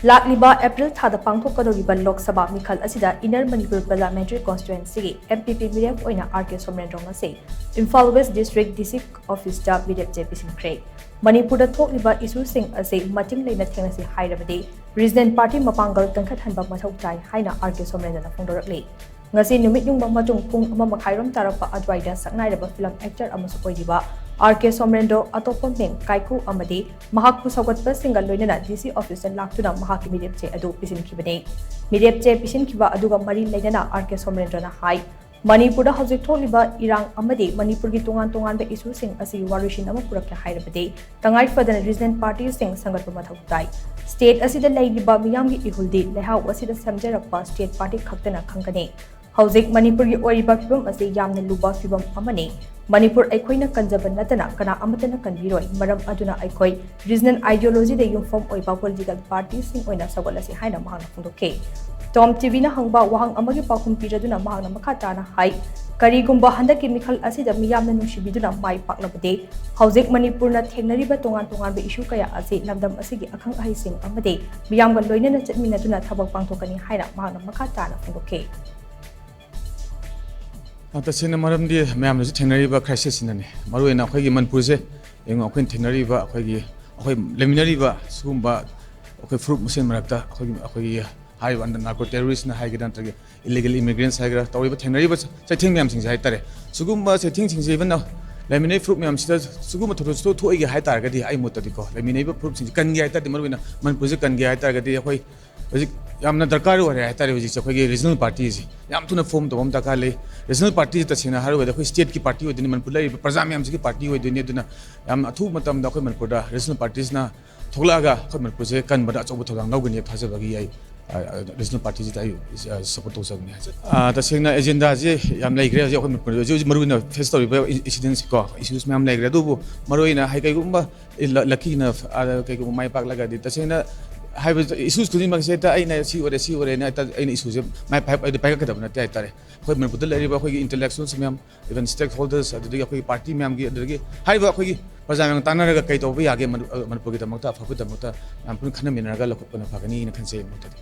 Lakliba April thada pangthokadouriba Lok Sabha Meekhal asida Inner Manipur Parliamentary Constituency Mpp Meerep Oina RK Somorendro Ngasi Imphal West District District Office da Pisinkhre Manipur da thokliba issue sing ase mating leina thengnasi hairabadi Resident Party mapangal kangkhat hanba mathau tai haina RK Somorendro na phongdorakli Ngasi numit yung matung pung mamakairom tarapa adwaida saknairaba film actor amasu oidiba RK Somorendro atoppa ming Kaiku amadi mahakpu sagatpa single loinana DC office laktuna mahaki Meerep adu Pisinkhre Meerep Pisinkhre aduga mari leinana RK Somorendro na hai Manipur da hojik tholiba irang amadi Manipur gi tongan be issue sing asi warishin ama purakya hairabade tangai fadana resident party sing sangatpa mathau tai state asida leiba miyam gi ihuldi lehau asida samjarappa state party khaktana khangkani Hojik Manipur gi oriba phibam ase yamna luba phibam amani Manipur aikhoina kanjaba natana kana amatana kanbiroi maram aduna aikoi regional ideology de yumfom oiba political parties sing oina sagolasi haina mahang phungdoke TOMTV na hangba wahang amagi pakhum piraduna mahang makata na hai karigumba handaki mikhal asida miyamna nungsibiduna mai paklabade hojik Manipur na thengnariba tongan be issue kaya ase lamdam asigi akhang ahai sing amade miyamga loinana chatminaduna thabak pangthokani haina mahang makata na phungdoke Tasina maram di mayam na thengnariba crisis inani maruena akhoi gi Manipur se engo akhoi thengnariba akhoi leminariba sugumba akhoi fruit musin marakta akhoi high under narco terrorists na high gidan tagi illegal immigrants high tawriba thengnariba saithing mayam sing hai tare sugumba saithing sing je ban leminai fruit mayam sida sugumba thoto thoi gi hai tar gadi ai motadi ko leminai ba fruit sing kan gi hai tar maruena Manipur se kan gi hai tar gadi akhoi yamna darkar ore hai tare hoji akhoi gi regional parties yam tuna form to bam taka le regional parties ta sina haru da akhoi state ki party odini Manipur lai praja mayam ki party odini duna yam athu matam da akhoi Manipur da regional parties na thoglaga akhoi Manipur se kan bada chobu thogang naugani thajabagi ai regional parties ta support to sagni ta singna agenda je yam laigre je akhoi Manipur je maruna face story incidents ko issues mayam laigre du maroina hai kai gumba lucky na kai gumba mai pak laga di ta singna hai issues kudin mak se ta aina si ore na ta aina issues mai pai ka dabna ta tare akhoi Manipur da lariba akhoi intellectuals mayam even stakeholders adu akhoi party mayam gi adu gi hai ba akhoi praja mayam tanaraga kai to ba yage Manipur gi damakta afabu damakta yam pun khana minaraga lokopna phagani na khanse mutadi